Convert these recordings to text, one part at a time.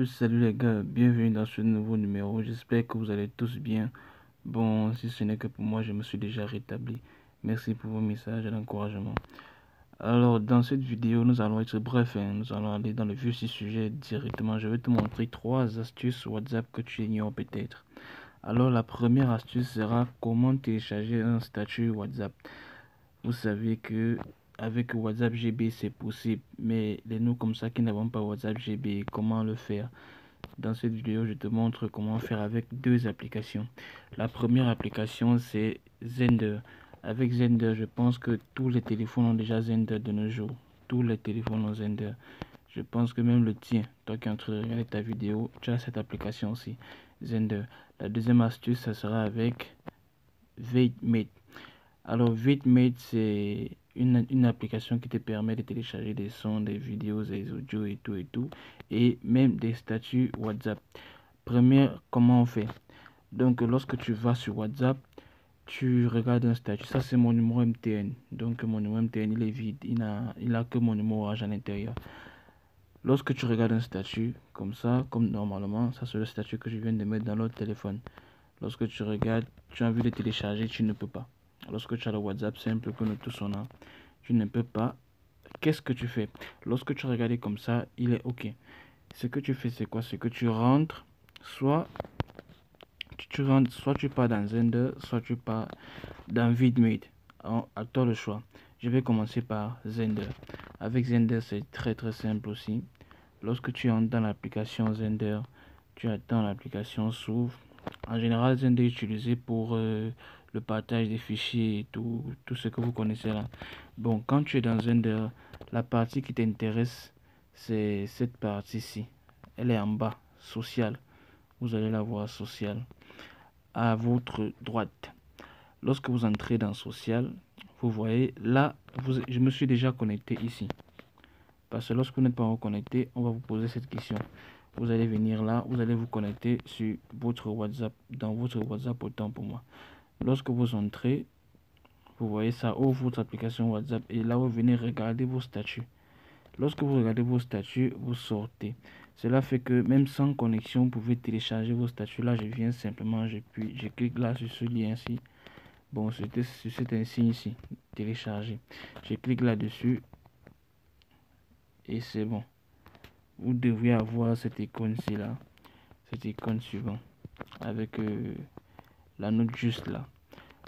Salut les gars, bienvenue dans ce nouveau numéro. J'espère que vous allez tous bien. Bon, si ce n'est que pour moi, je me suis déjà rétabli. Merci pour vos messages et l'encouragement. Alors, dans cette vidéo, nous allons être bref, nous allons aller dans le vif du sujet directement. Je vais te montrer trois astuces WhatsApp que tu ignores peut-être. Alors, la première astuce sera comment télécharger un statut WhatsApp. Vous savez que avec WhatsApp GB, c'est possible, mais les nous comme ça qui n'avons pas WhatsApp GB, comment le faire? Dans cette vidéo, je te montre comment faire avec deux applications. La première application, c'est Zender. Avec Zender, je pense que tous les téléphones ont déjà Zender de nos jours. Tous les téléphones ont Zender. Je pense que même le tien, toi qui es en train de regarder ta vidéo, tu as cette application aussi, Zender. La deuxième astuce, ça sera avec VateMate. Alors, VateMate, c'est une application qui te permet de télécharger des sons, des vidéos, des audios et tout, et même des statuts WhatsApp. Première, comment on fait? Donc, lorsque tu vas sur WhatsApp, tu regardes un statut. Ça, c'est mon numéro MTN. Donc, mon numéro MTN, il est vide. Il a que mon numéro Orange à l'intérieur. Lorsque tu regardes un statut, comme ça, comme normalement, ça c'est le statut que je viens de mettre dans l'autre téléphone. Lorsque tu regardes, tu as envie de télécharger, tu ne peux pas. Lorsque tu as le WhatsApp simple que nous tous on a, tu ne peux pas. Qu'est-ce que tu fais? Lorsque tu regardes comme ça, il est OK. Ce que tu fais, c'est quoi? C'est que tu rentres, soit soit tu pars dans Zender, soit tu pars dans VidMate. À toi le choix. Je vais commencer par Zender. Avec Zender, c'est très simple aussi. Lorsque tu entres dans l'application Zender, tu attends l'application s'ouvre. En général, Zender est utilisé pour le partage des fichiers et tout ce que vous connaissez là. Bon, quand tu es dans Zender, la partie qui t'intéresse, c'est cette partie-ci. Elle est en bas, sociale. Vous allez la voir sociale à votre droite. Lorsque vous entrez dans social, vous voyez là, je me suis déjà connecté ici. Parce que lorsque vous n'êtes pas reconnecté, on va vous poser cette question. Vous allez venir là, vous allez vous connecter sur votre WhatsApp, dans votre WhatsApp autant pour moi. Lorsque vous entrez, vous voyez ça ouvre votre application WhatsApp et là vous venez regarder vos statuts. Lorsque vous regardez vos statuts, vous sortez. Cela fait que même sans connexion, vous pouvez télécharger vos statuts. Là, je viens simplement, je clique là sur ce lien-ci. Bon, c'était sur cet insigne ici, télécharger. Je clique là-dessus et c'est bon. Vous devriez avoir cette icône-ci là, cette icône suivante, avec la note juste là.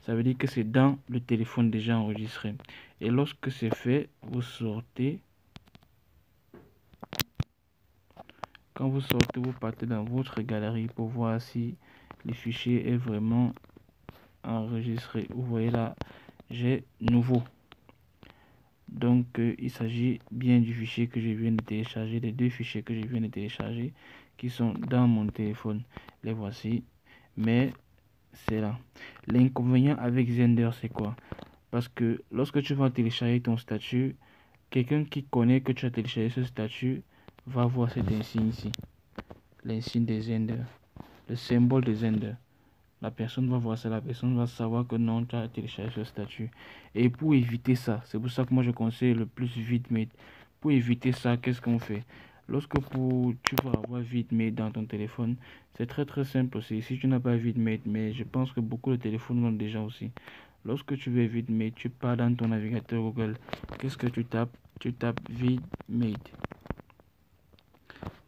Ça veut dire que c'est dans le téléphone déjà enregistré. Et lorsque c'est fait, vous sortez. Quand vous sortez, vous partez dans votre galerie pour voir si le fichier est vraiment enregistré. Vous voyez là, j'ai nouveau. Donc, il s'agit bien du fichier que je viens de télécharger, des deux fichiers que je viens de télécharger qui sont dans mon téléphone. Les voici, mais c'est là. L'inconvénient avec Zender, c'est quoi? Parce que lorsque tu vas télécharger ton statut, quelqu'un qui connaît que tu as téléchargé ce statut va voir cet insigne ici, l'insigne des Zender, le symbole de Zender. La personne va voir ça, la personne va savoir que non, tu as téléchargé ce statut. Et pour éviter ça, c'est pour ça que moi je conseille le plus VidMate. Pour éviter ça, qu'est-ce qu'on fait? Lorsque tu vas avoir VidMate dans ton téléphone, c'est très simple aussi. Si tu n'as pas VidMate, mais je pense que beaucoup de téléphones l'ont déjà aussi. Lorsque tu veux VidMate, tu pars dans ton navigateur Google. Qu'est-ce que tu tapes? Tu tapes VidMate.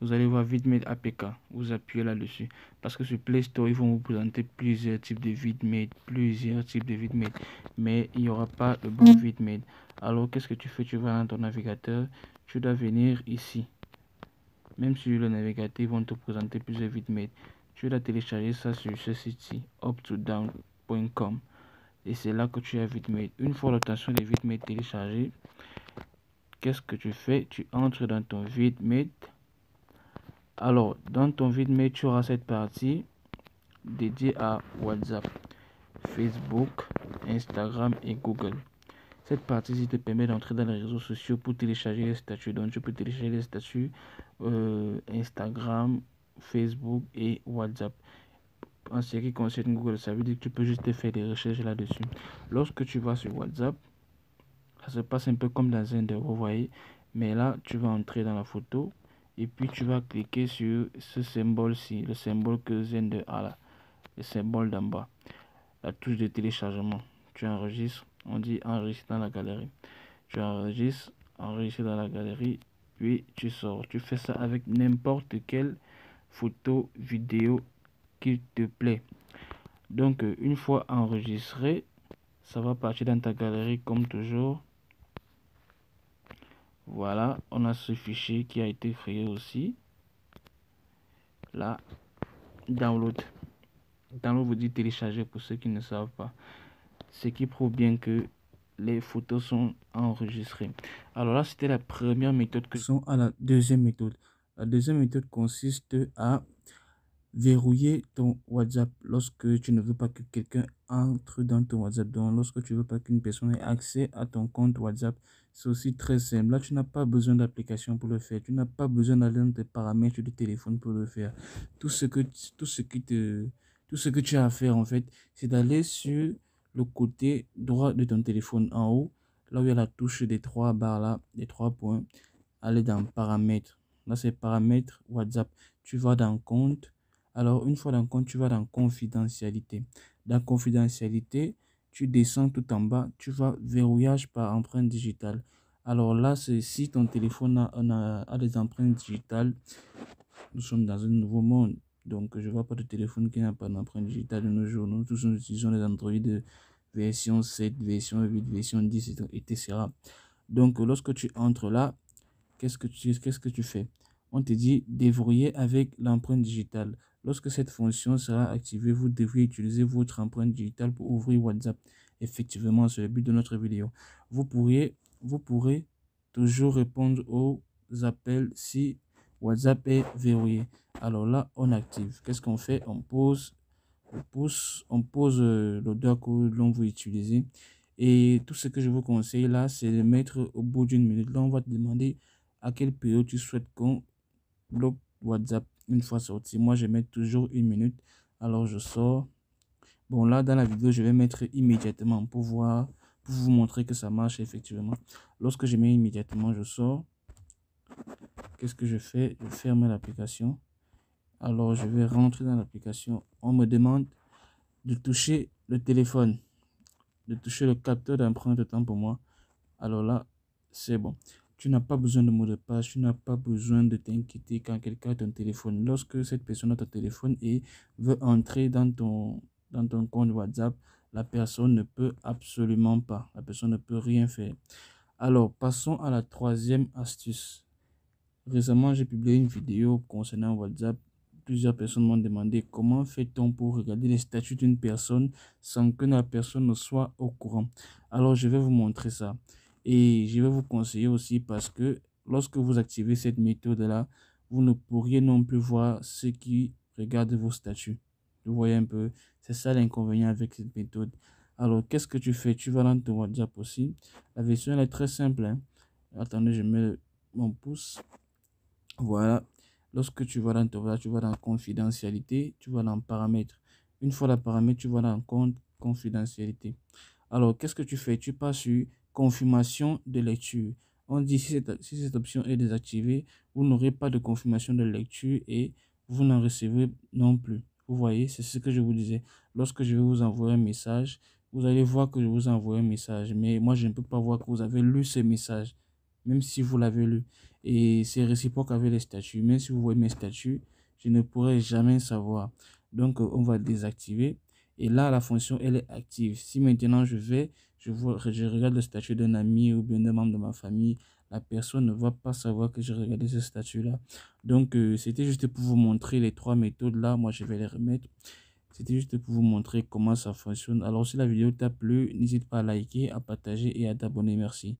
Vous allez voir VidMate APK, vous appuyez là-dessus. Parce que sur Play Store, ils vont vous présenter plusieurs types de VidMate, mais il n'y aura pas le bon VidMate. Alors, qu'est-ce que tu fais? Tu vas dans ton navigateur, tu dois venir ici. Même sur le navigateur, ils vont te présenter plusieurs VidMate. Tu dois télécharger ça sur ce site-ci, uptodown.com. Et c'est là que tu as VidMate. Une fois l'obtention des VidMate téléchargés, qu'est-ce que tu fais? Tu entres dans ton VidMate. Alors, dans ton VidMate, tu auras cette partie dédiée à WhatsApp, Facebook, Instagram et Google. Cette partie-ci te permet d'entrer dans les réseaux sociaux pour télécharger les statuts. Donc, tu peux télécharger les statuts Instagram, Facebook et WhatsApp. En ce qui concerne Google, ça veut dire que tu peux juste faire des recherches là-dessus. Lorsque tu vas sur WhatsApp, ça se passe un peu comme dans Zender, vous voyez. Mais là, tu vas entrer dans la photo et puis tu vas cliquer sur ce symbole-ci, le symbole que je viens de là, le symbole d'en bas, la touche de téléchargement. Tu enregistres, on dit enregistrer dans la galerie. Tu enregistres, enregistrer dans la galerie, puis tu sors. Tu fais ça avec n'importe quelle photo, vidéo qui te plaît. Donc une fois enregistré, ça va partir dans ta galerie comme toujours. Voilà, on a ce fichier qui a été créé aussi. Là, download. Download vous dit télécharger pour ceux qui ne savent pas. Ce qui prouve bien que les photos sont enregistrées. Alors là, c'était la première méthode. Passons à la deuxième méthode. La deuxième méthode consiste à verrouiller ton WhatsApp lorsque tu ne veux pas que quelqu'un entre dans ton WhatsApp. Donc, lorsque tu veux pas qu'une personne ait accès à ton compte WhatsApp, c'est aussi très simple. Là, tu n'as pas besoin d'application pour le faire. Tu n'as pas besoin d'aller dans tes paramètres du téléphone pour le faire. Tout ce que tu as à faire, en fait, c'est d'aller sur le côté droit de ton téléphone en haut, là où il y a la touche des trois barres là, des trois points. Aller dans paramètres. Là, c'est paramètres WhatsApp. Tu vas dans compte. Alors, une fois dans compte, tu vas dans confidentialité. Dans confidentialité, tu descends tout en bas. Tu vas verrouillage par empreinte digitale. Alors là, c'est si ton téléphone a des empreintes digitales. Nous sommes dans un nouveau monde. Donc, je ne vois pas de téléphone qui n'a pas d'empreinte digitale de nos jours. Nous tous nous utilisons les Android de version 7, version 8, version 10, etc. Donc, lorsque tu entres là, qu'est-ce que tu fais? On te dit déverrouiller avec l'empreinte digitale. Lorsque cette fonction sera activée, vous devriez utiliser votre empreinte digitale pour ouvrir WhatsApp. Effectivement, c'est le but de notre vidéo. Vous pourrez toujours répondre aux appels si WhatsApp est verrouillé. Alors là, on active. Qu'est-ce qu'on fait? On pose le doigt que l'on veut utiliser. Et tout ce que je vous conseille là, c'est de mettre au bout d'une minute. Là, on va te demander à quelle période tu souhaites qu'on bloque WhatsApp une fois sorti. Moi, je mets toujours une minute. Alors, je sors. Bon, là, dans la vidéo, je vais mettre immédiatement pour vous montrer que ça marche effectivement. Lorsque je mets immédiatement, je sors. Qu'est-ce que je fais? Je ferme l'application. Alors, je vais rentrer dans l'application. On me demande de toucher le téléphone, de toucher le capteur d'empreinte autant pour moi. Alors là, c'est bon. Tu n'as pas besoin de mot de passe, tu n'as pas besoin de t'inquiéter quand quelqu'un a ton téléphone. Lorsque cette personne a ton téléphone et veut entrer dans ton compte WhatsApp, la personne ne peut absolument pas. La personne ne peut rien faire. Alors, passons à la troisième astuce. Récemment, j'ai publié une vidéo concernant WhatsApp. Plusieurs personnes m'ont demandé comment fait-on pour regarder les statuts d'une personne sans que la personne ne soit au courant. Alors, je vais vous montrer ça. Et je vais vous conseiller aussi parce que lorsque vous activez cette méthode-là, vous ne pourriez non plus voir ceux qui regardent vos statuts. Vous voyez un peu, c'est ça l'inconvénient avec cette méthode. Alors, qu'est-ce que tu fais? Tu vas dans ton WhatsApp aussi. La version elle est très simple, hein. Attendez, je mets mon pouce. Voilà. Lorsque tu vas dans ton WhatsApp, tu vas dans confidentialité, tu vas dans paramètres. Une fois la paramètre, tu vas dans compte confidentialité. Alors, qu'est-ce que tu fais? Tu passes sur confirmation de lecture. On dit si cette option est désactivée, vous n'aurez pas de confirmation de lecture et vous n'en recevez non plus. Vous voyez, c'est ce que je vous disais. Lorsque je vais vous envoyer un message, vous allez voir que je vous envoie un message. Mais moi, je ne peux pas voir que vous avez lu ce message, même si vous l'avez lu. Et c'est réciproque avec les statuts. Même si vous voyez mes statuts, je ne pourrai jamais savoir. Donc, on va désactiver. Et là, la fonction, elle est active. Si maintenant je regarde le statut d'un ami ou bien d'un membre de ma famille, la personne ne va pas savoir que j'ai regardé ce statut-là. Donc, c'était juste pour vous montrer les trois méthodes-là. Moi, je vais les remettre. C'était juste pour vous montrer comment ça fonctionne. Alors, si la vidéo t'a plu, n'hésite pas à liker, à partager et à t'abonner. Merci.